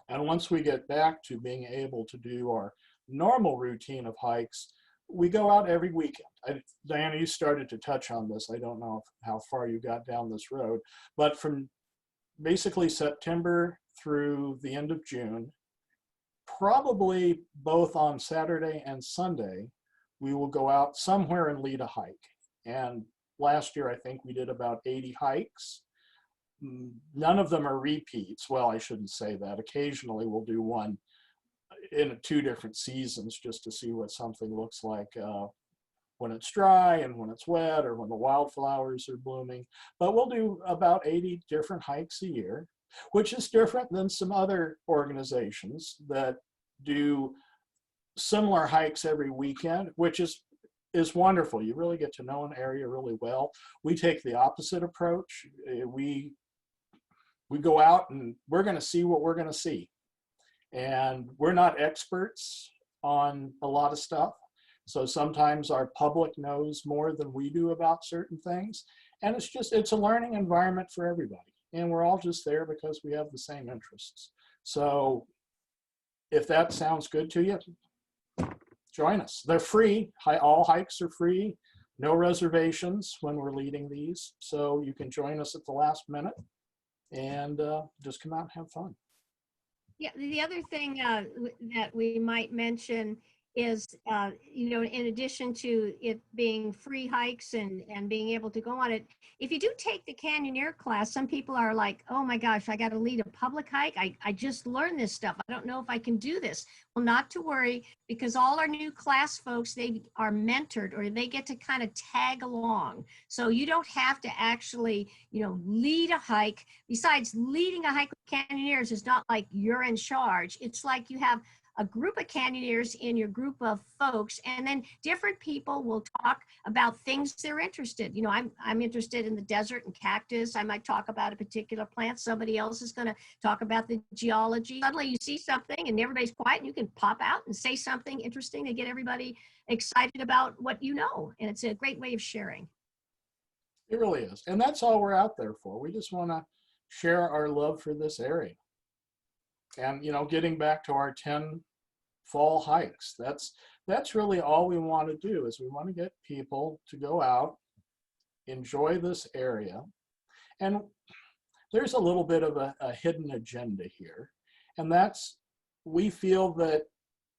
And once we get back to being able to do our normal routine of hikes, we go out every weekend. Diana, you started to touch on this. I don't know how far you got down this road, but from basically September through the end of June, probably both on Saturday and Sunday, we will go out somewhere and lead a hike. And last year, I think we did about 80 hikes. None of them are repeats. Well, I shouldn't say that. Occasionally we'll do one in 2 different seasons just to see what something looks like when it's dry and when it's wet, or when the wildflowers are blooming. But we'll do about 80 different hikes a year, which is different than some other organizations that do similar hikes every weekend, which is wonderful. You really get to know an area really well. We take the opposite approach. We go out and we're going to see what we're going to see. And we're not experts on a lot of stuff. So sometimes our public knows more than we do about certain things. And it's a learning environment for everybody. And we're all just there because we have the same interests. So if that sounds good to you, join us. They're free. All hikes are free. No reservations when we're leading these. So you can join us at the last minute and just come out and have fun. Yeah, the other thing that we might mention is, you know, in addition to it being free hikes and being able to go on it, if you do take the Canyoneer class, some people are like, oh my gosh, I got to lead a public hike. I just learned this stuff. I don't know if I can do this. Well, not to worry, because all our new class folks, they are mentored, or they get to kind of tag along. So you don't have to actually, you know, lead a hike. Besides, leading a hike with Canyoneers is not like you're in charge. It's like you have a group of Canyoneers in your group of folks, and then different people will talk about things they're interested. You know, I'm interested in the desert and cactus. I might talk about a particular plant. Somebody else is going to talk about the geology. Suddenly you see something and everybody's quiet, and you can pop out and say something interesting to get everybody excited about what you know. And it's a great way of sharing. It really is. And that's all we're out there for. We just want to share our love for this area. And, you know, getting back to our 10 fall hikes, that's really all we want to do, is we want to get people to go out, enjoy this area. And there's a little bit of a hidden agenda here. And that's, we feel that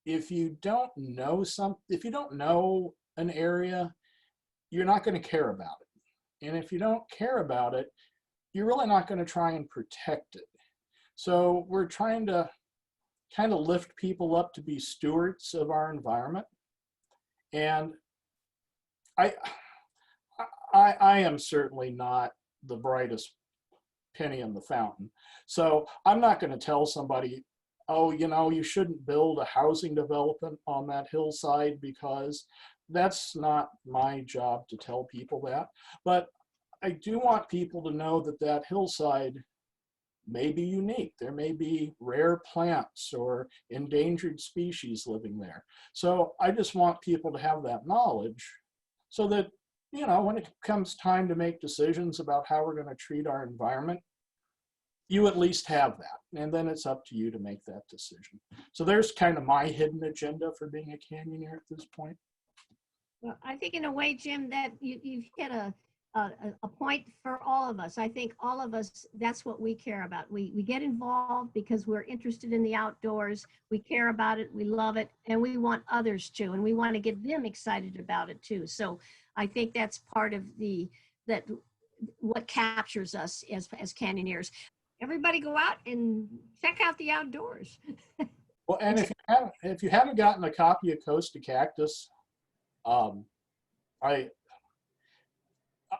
if you don't know an area, you're not going to care about it. And if you don't care about it, you're really not going to try and protect it. So we're trying to kind of lift people up to be stewards of our environment. And I am certainly not the brightest penny in the fountain. So I'm not going to tell somebody, oh, you know, you shouldn't build a housing development on that hillside, because that's not my job to tell people that. But I do want people to know that that hillside may be unique. There may be rare plants or endangered species living there. So I just want people to have that knowledge, so that, you know, when it comes time to make decisions about how we're going to treat our environment, you at least have that. And then it's up to you to make that decision. So there's kind of my hidden agenda for being a Canyoneer at this point. Well, I think in a way, Jim, that you've hit a point for all of us. I think all of us, that's what we care about. We get involved because we're interested in the outdoors. We care about it, we love it, and we want others to, and we want to get them excited about it too. So I think that's part of what captures us as Canyoneers. Everybody go out and check out the outdoors. Well, and if you haven't gotten a copy of Coast to Cactus,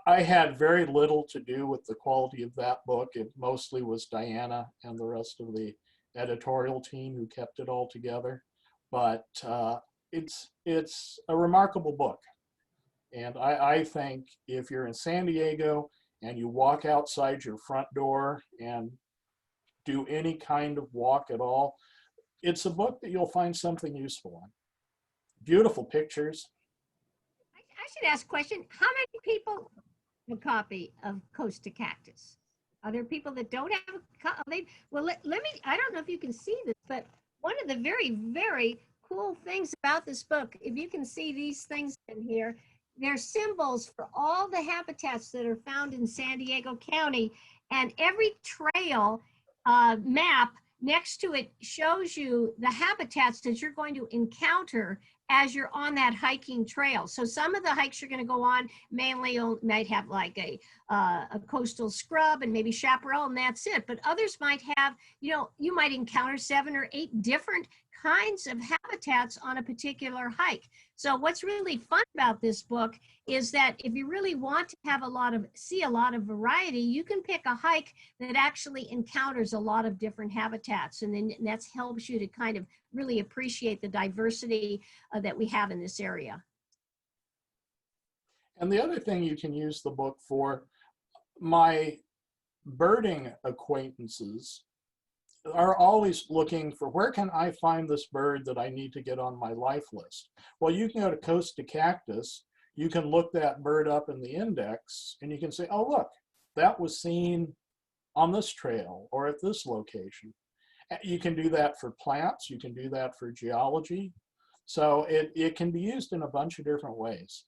I had very little to do with the quality of that book. It mostly was Diana and the rest of the editorial team who kept it all together. But it's a remarkable book. And I think if you're in San Diego and you walk outside your front door and do any kind of walk at all, it's a book that you'll find something useful in. Beautiful pictures. I should ask a question. How many people have a copy of Coast to Cactus? Are there people that don't have well, let me, I don't know if you can see this, but one of the very, very cool things about this book, if you can see these things in here, they're symbols for all the habitats that are found in San Diego County. And every trail map next to it shows you the habitats that you're going to encounter as you're on that hiking trail. So some of the hikes you're going to go on mainly might have like a coastal scrub and maybe chaparral, and that's it. But others might have, you might encounter 7 or 8 different kinds of habitats on a particular hike. So what's really fun about this book is that if you really want to have see a lot of variety, you can pick a hike that actually encounters a lot of different habitats. And then that helps you to kind of really appreciate the diversity that we have in this area. And the other thing you can use the book for, my birding acquaintances are always looking for, where can I find this bird that I need to get on my life list? Well, you can go to Coast to Cactus, you can look that bird up in the index, and you can say, oh, look, that was seen on this trail or at this location. You can do that for plants, you can do that for geology. So it can be used in a bunch of different ways.